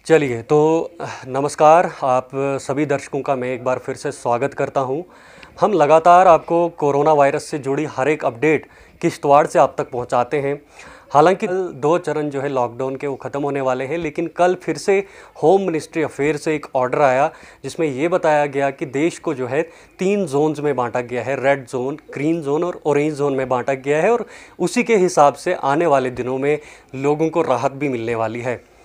चलिए तो नमस्कार, आप सभी दर्शकों का मैं एक बार फिर से स्वागत करता हूं। हम लगातार आपको कोरोना वायरस से जुड़ी हर एक अपडेट किश्तवाड़ से आप तक पहुंचाते हैं। हालांकि कल 2 चरण जो है लॉकडाउन के वो ख़त्म होने वाले हैं, लेकिन कल फिर से होम मिनिस्ट्री अफेयर से एक ऑर्डर आया जिसमें ये बताया गया कि देश को जो है 3 जोन्स में बांटा गया है। रेड जोन, ग्रीन जोन और ऑरेंज जोन में बांटा गया है और उसी के हिसाब से आने वाले दिनों में लोगों को राहत भी मिलने वाली है।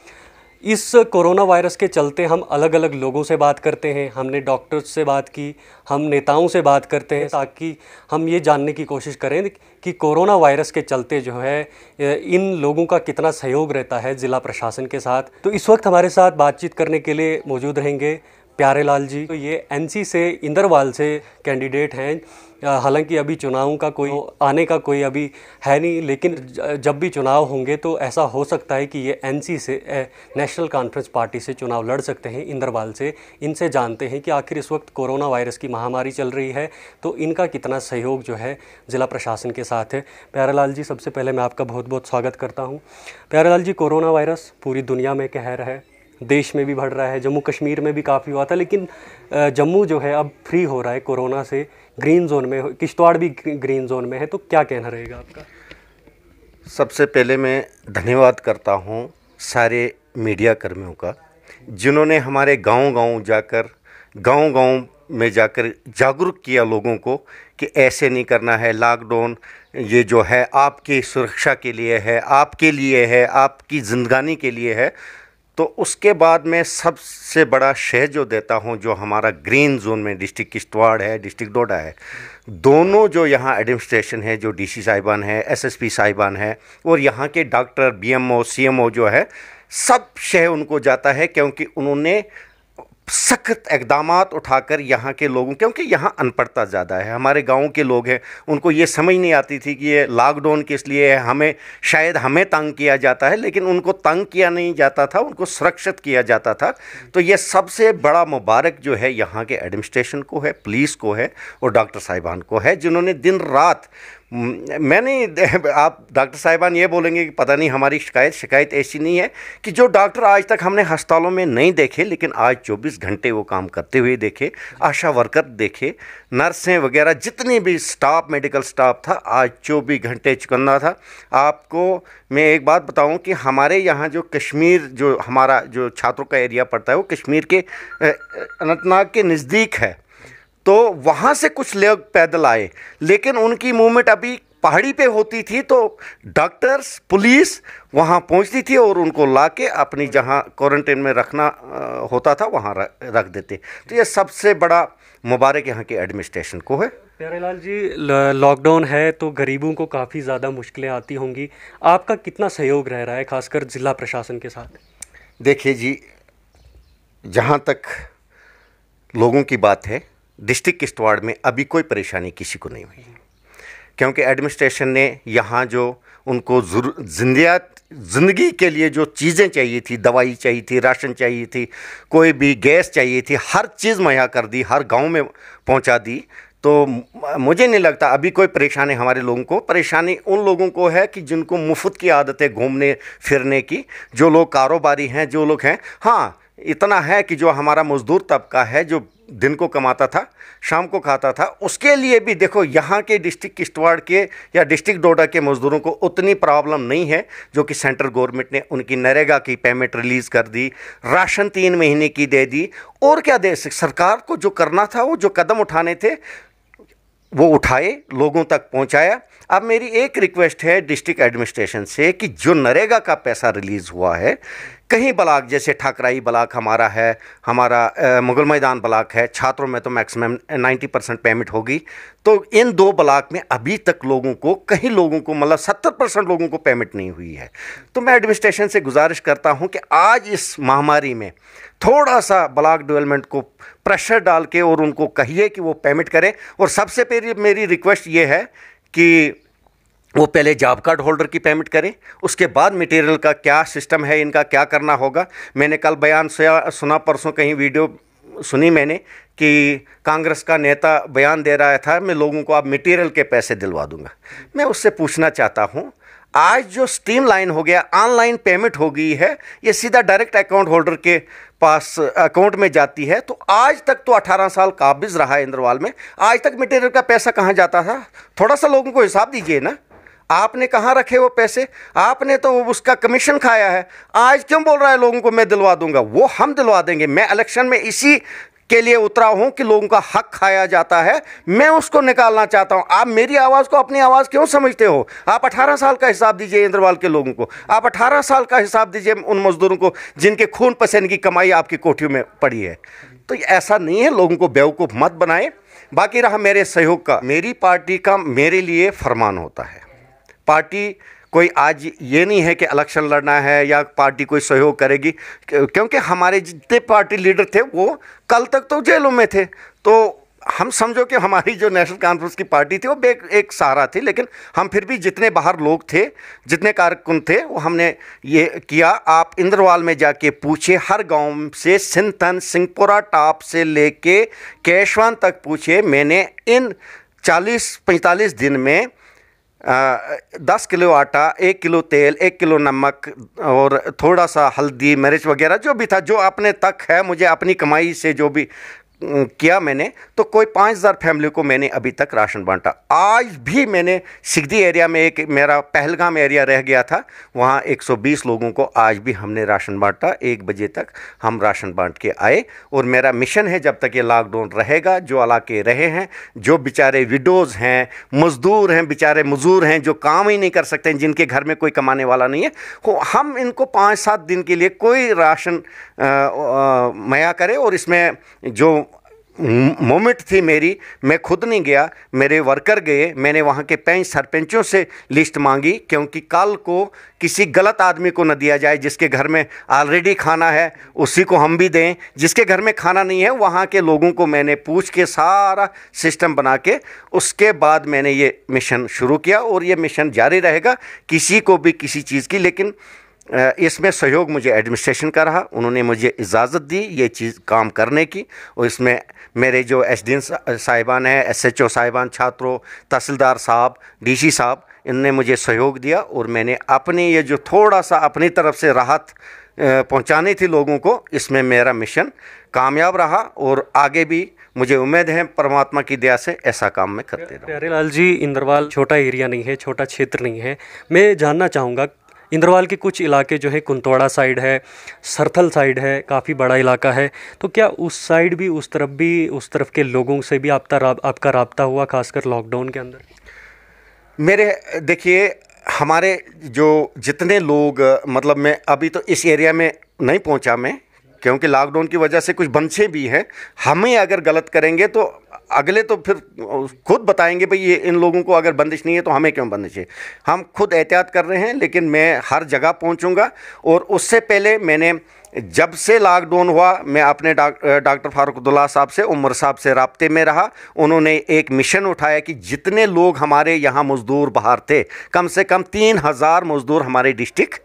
इस कोरोना वायरस के चलते हम अलग अलग लोगों से बात करते हैं, हमने डॉक्टर्स से बात की, हम नेताओं से बात करते हैं ताकि हम ये जानने की कोशिश करें कि कोरोना वायरस के चलते जो है इन लोगों का कितना सहयोग रहता है ज़िला प्रशासन के साथ। तो इस वक्त हमारे साथ बातचीत करने के लिए मौजूद रहेंगे प्यारे लाल जी। तो ये एनसी से इंदरवाल से कैंडिडेट हैं। हालांकि अभी चुनाव का कोई आने का कोई अभी है नहीं, लेकिन जब भी चुनाव होंगे तो ऐसा हो सकता है कि ये एनसी से नेशनल कॉन्फ्रेंस पार्टी से चुनाव लड़ सकते हैं इंदरवाल से। इनसे जानते हैं कि आखिर इस वक्त कोरोना वायरस की महामारी चल रही है तो इनका कितना सहयोग जो है ज़िला प्रशासन के साथ है। प्यारे लाल जी, सबसे पहले मैं आपका बहुत बहुत स्वागत करता हूँ। प्यारे लाल जी, कोरोना वायरस पूरी दुनिया में कहर है, देश में भी बढ़ रहा है, जम्मू कश्मीर में भी काफ़ी हुआ था, लेकिन जम्मू जो है अब फ्री हो रहा है कोरोना से, ग्रीन जोन में, किश्तवाड़ भी ग्रीन जोन में है। तो क्या कहना रहेगा आपका? सबसे पहले मैं धन्यवाद करता हूं सारे मीडिया कर्मियों का, जिन्होंने हमारे गांव-गांव में जाकर जागरूक किया लोगों को कि ऐसे नहीं करना है। लॉकडाउन ये जो है आपकी सुरक्षा के लिए है, आपके लिए है, आपकी ज़िंदगानी के लिए है। तो उसके बाद मैं सबसे बड़ा श्रेय जो देता हूं, जो हमारा ग्रीन जोन में डिस्ट्रिक्ट किश्तवाड़ है, डिस्ट्रिक्ट डोडा है, दोनों जो यहाँ एडमिनिस्ट्रेशन है, जो डीसी साहिबान है, एसएसपी साहिबान है और यहाँ के डॉक्टर, बीएमओ, सीएमओ जो है, सब श्रेय उनको जाता है, क्योंकि उन्होंने सख्त इक़दामात उठाकर यहाँ के लोगों, क्योंकि यहाँ अनपढ़ता ज़्यादा है, हमारे गांव के लोग हैं, उनको ये समझ नहीं आती थी कि ये लॉकडाउन किस लिए है। हमें तंग किया जाता है, लेकिन उनको तंग किया नहीं जाता था, उनको सुरक्षित किया जाता था। तो ये सबसे बड़ा मुबारक जो है यहाँ के एडमिनिस्ट्रेशन को है, पुलिस को है और डॉक्टर साहिबान को है, जिन्होंने दिन रात, आप डॉक्टर साहिबान ये बोलेंगे कि पता नहीं हमारी शिकायत ऐसी नहीं है कि जो डॉक्टर आज तक हमने अस्पतालों में नहीं देखे, लेकिन आज 24 घंटे वो काम करते हुए देखे, आशा वर्कर देखे, नर्सें वगैरह जितनी भी स्टाफ, मेडिकल स्टाफ था, आज 24 घंटे चुकन्ना था। आपको मैं एक बात बताऊं कि हमारे यहाँ जो कश्मीर, जो हमारा जो छात्रों का एरिया पड़ता है, वो कश्मीर के अनंतनाग के नज़दीक है। तो वहाँ से कुछ लोग पैदल आए, लेकिन उनकी मूवमेंट अभी पहाड़ी पे होती थी, तो डॉक्टर्स, पुलिस वहाँ पहुँचती थी और उनको लाके अपनी जहाँ क्वारंटाइन में रखना होता था वहाँ रख देते। तो ये सबसे बड़ा मुबारक यहाँ के एडमिनिस्ट्रेशन को है। प्यारे लाल जी, लॉकडाउन है तो गरीबों को काफ़ी ज़्यादा मुश्किलें आती होंगी, आपका कितना सहयोग रह रहा है खासकर ज़िला प्रशासन के साथ? देखिए जी, जहाँ तक लोगों की बात है, डिस्ट्रिक्ट किश्तवाड़ में अभी कोई परेशानी किसी को नहीं हुई, क्योंकि एडमिनिस्ट्रेशन ने यहाँ जो उनको ज़िंदगी के लिए जो चीज़ें चाहिए थी, दवाई चाहिए थी, राशन चाहिए थी, कोई भी गैस चाहिए थी, हर चीज़ मुहैया कर दी, हर गांव में पहुंचा दी। तो मुझे नहीं लगता अभी कोई परेशानी हमारे लोगों को। परेशानी उन लोगों को है कि जिनको मुफ्त की आदत है घूमने फिरने की, जो लोग कारोबारी हैं, जो लोग हैं। हाँ, इतना है कि जो हमारा मज़दूर तबका है, जो दिन को कमाता था, शाम को खाता था, उसके लिए भी देखो यहाँ के डिस्ट्रिक्ट किश्तवाड़ के या डिस्ट्रिक्ट डोडा के मज़दूरों को उतनी प्रॉब्लम नहीं है, जो कि सेंट्रल गवर्नमेंट ने उनकी नरेगा की पेमेंट रिलीज़ कर दी, राशन 3 महीने की दे दी। और क्या दे, सरकार को जो करना था, वो जो कदम उठाने थे वो उठाए, लोगों तक पहुंचाया। अब मेरी एक रिक्वेस्ट है डिस्ट्रिक्ट एडमिनिस्ट्रेशन से कि जो नरेगा का पैसा रिलीज़ हुआ है, कहीं ब्लॉक जैसे ठाकराई ब्लॉक हमारा है, हमारा मुगल मैदान ब्लॉक है, छात्रों में तो मैक्सिमम 90% पेमेंट होगी। तो इन 2 ब्लॉक में अभी तक लोगों को, कहीं लोगों को, मतलब 70% लोगों को पेमेंट नहीं हुई है। तो मैं एडमिनिस्ट्रेशन से गुजारिश करता हूं कि आज इस महामारी में थोड़ा सा ब्लॉक डेवलपमेंट को प्रेशर डाल के और उनको कहिए कि वो पेमेंट करें। और सबसे पहले मेरी रिक्वेस्ट ये है कि वो पहले जॉब कार्ड होल्डर की पेमेंट करें, उसके बाद मटेरियल का क्या सिस्टम है, इनका क्या करना होगा। मैंने कल बयान सुना, परसों कहीं वीडियो सुनी मैंने कि कांग्रेस का नेता बयान दे रहा था, मैं लोगों को अब मटेरियल के पैसे दिलवा दूंगा। मैं उससे पूछना चाहता हूं, आज जो स्ट्रीमलाइन हो गया, ऑनलाइन पेमेंट हो गई है, ये सीधा डायरेक्ट अकाउंट होल्डर के पास अकाउंट में जाती है। तो आज तक तो 18 साल काबिज रहा है इंद्रवाल में, आज तक मटेरियल का पैसा कहाँ जाता था? थोड़ा सा लोगों को हिसाब दीजिए ना, आपने कहाँ रखे वो पैसे? आपने तो उसका कमीशन खाया है। आज क्यों बोल रहा है लोगों को मैं दिलवा दूंगा? वो हम दिलवा देंगे। मैं इलेक्शन में इसी के लिए उतरा हूं कि लोगों का हक खाया जाता है, मैं उसको निकालना चाहता हूं। आप मेरी आवाज़ को अपनी आवाज़ क्यों समझते हो? आप 18 साल का हिसाब दीजिए इंद्रवाल के लोगों को, आप 18 साल का हिसाब दीजिए उन मजदूरों को जिनके खून पसीने की कमाई आपकी कोठियों में पड़ी है। तो ऐसा नहीं है, लोगों को बेवकूफ़ मत बनाए। बाकी रहा मेरे सहयोग का, मेरी पार्टी का मेरे लिए फरमान होता है। पार्टी कोई आज ये नहीं है कि इलेक्शन लड़ना है या पार्टी कोई सहयोग करेगी, क्योंकि हमारे जितने पार्टी लीडर थे वो कल तक तो जेलों में थे। तो हम समझो कि हमारी जो नेशनल कॉन्फ्रेंस की पार्टी थी वो एक सहारा थी, लेकिन हम फिर भी जितने बाहर लोग थे, जितने कारकुन थे, वो हमने ये किया। आप इंद्रवाल में जाके पूछे, हर गांव से सिंथन सिंहपुरा टॉप से लेके केशवान तक पूछे। मैंने इन 40-45 दिन में 10 किलो आटा, 1 किलो तेल, 1 किलो नमक और थोड़ा सा हल्दी मिर्च वगैरह जो भी था, जो अपने तक है, मुझे अपनी कमाई से जो भी किया मैंने, तो कोई 5000 फैमिली को मैंने अभी तक राशन बांटा। आज भी मैंने सिगदी एरिया में, एक मेरा पहलगाम एरिया रह गया था, वहाँ 120 लोगों को आज भी हमने राशन बांटा। 1 बजे तक हम राशन बांट के आए। और मेरा मिशन है, जब तक ये लॉकडाउन रहेगा, जो इलाके रहे हैं, जो बेचारे विडोज़ हैं, मज़दूर हैं, बेचारे मज़दूर हैं, जो काम ही नहीं कर सकते, जिनके घर में कोई कमाने वाला नहीं है, हम इनको 5-7 दिन के लिए कोई राशन मुहैया करें। और इसमें जो मोमेंट थी मेरी, मैं खुद नहीं गया, मेरे वर्कर गए। मैंने वहाँ के 5 सरपंचों से लिस्ट मांगी, क्योंकि कल को किसी गलत आदमी को न दिया जाए। जिसके घर में ऑलरेडी खाना है उसी को हम भी दें, जिसके घर में खाना नहीं है वहाँ के लोगों को मैंने पूछ के सारा सिस्टम बना के उसके बाद मैंने ये मिशन शुरू किया। और ये मिशन जारी रहेगा, किसी को भी किसी चीज़ की। लेकिन इसमें सहयोग मुझे एडमिनिस्ट्रेशन का रहा, उन्होंने मुझे इजाज़त दी ये चीज़ काम करने की। और इसमें मेरे जो एसडीएम साहिबान हैं, एसएचओ साहिबान, छात्रों, तहसीलदार साहब, डीसी साहब, इनने मुझे सहयोग दिया। और मैंने अपनी ये जो थोड़ा सा अपनी तरफ से राहत पहुंचानी थी लोगों को, इसमें मेरा मिशन कामयाब रहा। और आगे भी मुझे उम्मीद है परमात्मा की दया से ऐसा काम मैं करते रहूँ। प्यारेलाल जी, इंद्रवाल छोटा एरिया नहीं है, छोटा क्षेत्र नहीं है। मैं जानना चाहूँगा, इंद्रवाल के कुछ इलाके जो है, कुंतवाड़ा साइड है, सरथल साइड है, काफ़ी बड़ा इलाका है, तो क्या उस साइड भी, उस तरफ के लोगों से भी आपका राब्ता हुआ, खासकर लॉकडाउन के अंदर? मेरे देखिए, हमारे जो जितने लोग, मतलब मैं अभी तो इस एरिया में नहीं पहुंचा मैं, क्योंकि लॉकडाउन की वजह से कुछ बंदशें भी हैं। हमें अगर गलत करेंगे तो अगले तो फिर खुद बताएंगे भाई ये इन लोगों को अगर बंदिश नहीं है तो हमें क्यों बंदिश है। हम खुद एहतियात कर रहे हैं, लेकिन मैं हर जगह पहुंचूंगा। और उससे पहले मैंने, जब से लॉकडाउन हुआ, मैं अपने डॉक्टर फारूक अब्दुल्ला साहब से, उमर साहब से राब्ते में रहा। उन्होंने एक मिशन उठाया कि जितने लोग हमारे यहाँ मज़दूर बाहर थे, कम से कम 3000 मज़दूर हमारे डिस्ट्रिक्ट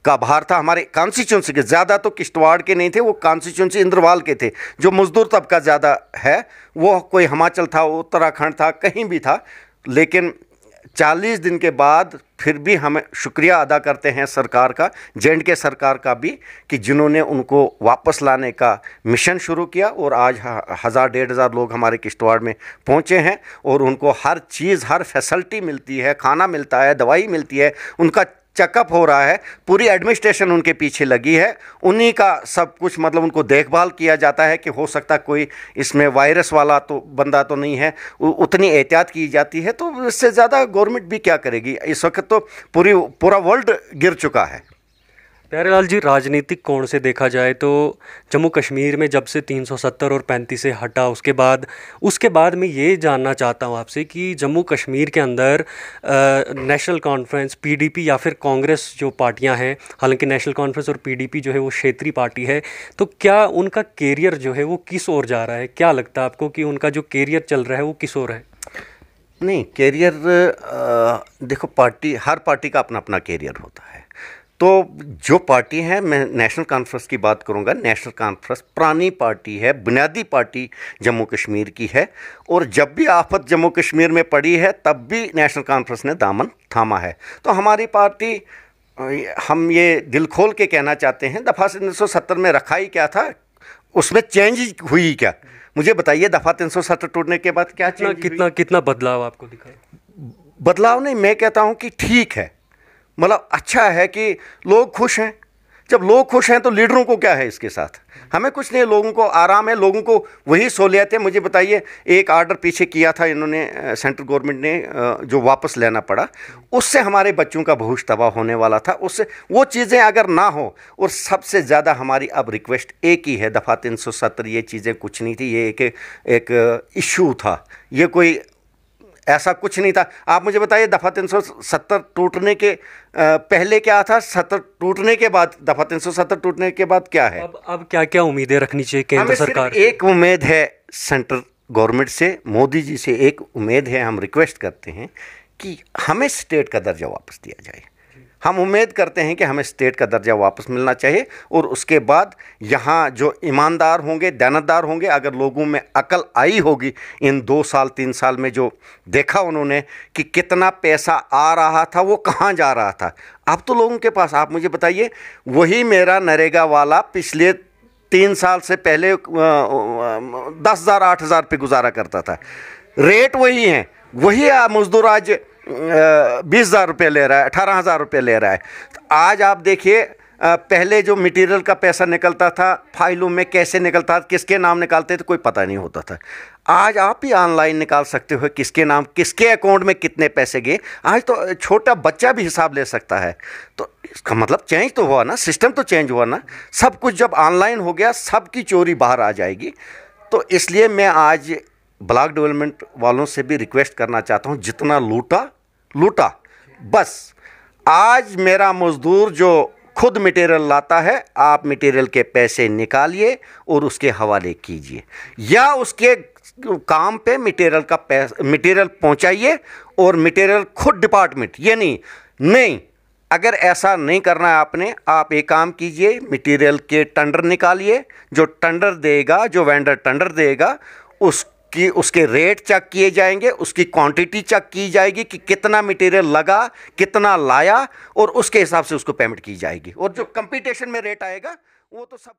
का बाहर था, हमारे कॉन्स्टिट्यूंसी के। ज़्यादा तो किश्तवाड़ के नहीं थे, वो कॉन्स्टिट्यूंसी इंद्रवाल के थे। जो मज़दूर तबका ज़्यादा है वो कोई हिमाचल था, उत्तराखंड था, कहीं भी था। लेकिन 40 दिन के बाद फिर भी हमें शुक्रिया अदा करते हैं सरकार का, J&K सरकार का भी, कि जिन्होंने उनको वापस लाने का मिशन शुरू किया। और आज 1000-1500 लोग हमारे किश्तवाड़ में पहुँचे हैं और उनको हर चीज़, हर फैसिलिटी मिलती है, खाना मिलता है, दवाई मिलती है, उनका चेकअप हो रहा है, पूरी एडमिनिस्ट्रेशन उनके पीछे लगी है, उन्हीं का सब कुछ, मतलब उनको देखभाल किया जाता है कि हो सकता कोई इसमें वायरस वाला तो बंदा तो नहीं है, उतनी एहतियात की जाती है। तो इससे ज़्यादा गवर्नमेंट भी क्या करेगी? इस वक्त तो पूरा वर्ल्ड गिर चुका है। प्यारेलाल जी, राजनीतिक कोण से देखा जाए तो जम्मू कश्मीर में जब से 370 और 35 से हटा, उसके बाद मैं ये जानना चाहता हूँ आपसे कि जम्मू कश्मीर के अंदर नेशनल कॉन्फ्रेंस, पीडीपी या फिर कांग्रेस जो पार्टियां हैं, हालांकि नेशनल कॉन्फ्रेंस और पीडीपी जो है वो क्षेत्रीय पार्टी है, तो क्या उनका कैरियर जो है वो किस ओर जा रहा है? क्या लगता है आपको कि उनका जो कैरियर चल रहा है वो किस ओर है? नहीं, कैरियर देखो, हर पार्टी का अपना अपना कैरियर होता है। तो जो पार्टी है, मैं नेशनल कॉन्फ्रेंस की बात करूंगा। नेशनल कॉन्फ्रेंस पुरानी पार्टी है, बुनियादी पार्टी जम्मू कश्मीर की है, और जब भी आफत जम्मू कश्मीर में पड़ी है तब भी नेशनल कॉन्फ्रेंस ने दामन थामा है। तो हमारी पार्टी, हम ये दिल खोल के कहना चाहते हैं, दफ़ा 370 में रखा ही क्या था, उसमें चेंज हुई क्या? मुझे बताइए, दफ़ा 370 टूटने के बाद क्या चेंज कितना कितना बदलाव आपको दिखा? बदलाव नहीं, मैं कहता हूं कि ठीक है, मतलब अच्छा है कि लोग खुश हैं। जब लोग खुश हैं तो लीडरों को क्या है इसके साथ? हमें कुछ नहीं, लोगों को आराम है, लोगों को वही सहूलियत है। मुझे बताइए, एक आर्डर पीछे किया था इन्होंने, सेंट्रल गवर्नमेंट ने, जो वापस लेना पड़ा, उससे हमारे बच्चों का भविष्य तबाह होने वाला था। उससे वो चीज़ें अगर ना हो, और सबसे ज़्यादा हमारी अब रिक्वेस्ट एक ही है, दफ़ा 370 ये चीज़ें कुछ नहीं थी, ये एक इशू था, ये कोई ऐसा कुछ नहीं था। आप मुझे बताइए, दफ़ा 370 टूटने के पहले क्या था, 70 टूटने के बाद, दफ़ा 370 टूटने के बाद क्या है? अब क्या क्या उम्मीदें रखनी चाहिए केंद्र सरकार? एक उम्मीद है सेंट्रल गवर्नमेंट से, मोदी जी से एक उम्मीद है, हम रिक्वेस्ट करते हैं कि हमें स्टेट का दर्जा वापस दिया जाए। हम उम्मीद करते हैं कि हमें स्टेट का दर्जा वापस मिलना चाहिए, और उसके बाद यहाँ जो ईमानदार होंगे, दयानतदार होंगे, अगर लोगों में अकल आई होगी इन 2 साल 3 साल में, जो देखा उन्होंने कि कितना पैसा आ रहा था, वो कहाँ जा रहा था, अब तो लोगों के पास, आप मुझे बताइए, वही मेरा नरेगा वाला पिछले 3 साल से पहले 10,000 8,000 पे गुजारा करता था, रेट वही हैं, वही मजदूर आज 20,000 रुपये ले रहा है, 18,000 रुपये ले रहा है। तो आज आप देखिए, पहले जो मटेरियल का पैसा निकलता था, फाइलों में कैसे निकलता था, किसके नाम निकालते थे, कोई पता नहीं होता था। आज आप ही ऑनलाइन निकाल सकते हो किसके नाम, किसके अकाउंट में कितने पैसे गए। आज तो छोटा बच्चा भी हिसाब ले सकता है। तो इसका मतलब चेंज तो हुआ ना, सिस्टम तो चेंज हुआ ना। सब कुछ जब ऑनलाइन हो गया, सबकी चोरी बाहर आ जाएगी। तो इसलिए मैं आज ब्लॉक डेवलपमेंट वालों से भी रिक्वेस्ट करना चाहता हूँ, जितना लूटा लूटा, बस आज मेरा मजदूर जो खुद मटेरियल लाता है, आप मटेरियल के पैसे निकालिए और उसके हवाले कीजिए, या उसके काम पे मटेरियल का पैसा, मटेरियल पहुंचाइए, और मटेरियल खुद डिपार्टमेंट, ये नहीं, अगर ऐसा नहीं करना है आपने, आप एक काम कीजिए, मटेरियल के टेंडर निकालिए, जो टेंडर देगा, जो वेंडर टेंडर देगा, उसके रेट चेक किए जाएंगे, उसकी क्वांटिटी चेक की जाएगी कि कितना मटेरियल लगा, कितना लाया, और उसके हिसाब से उसको पेमेंट की जाएगी, और जो कंपटीशन में रेट आएगा वो तो सब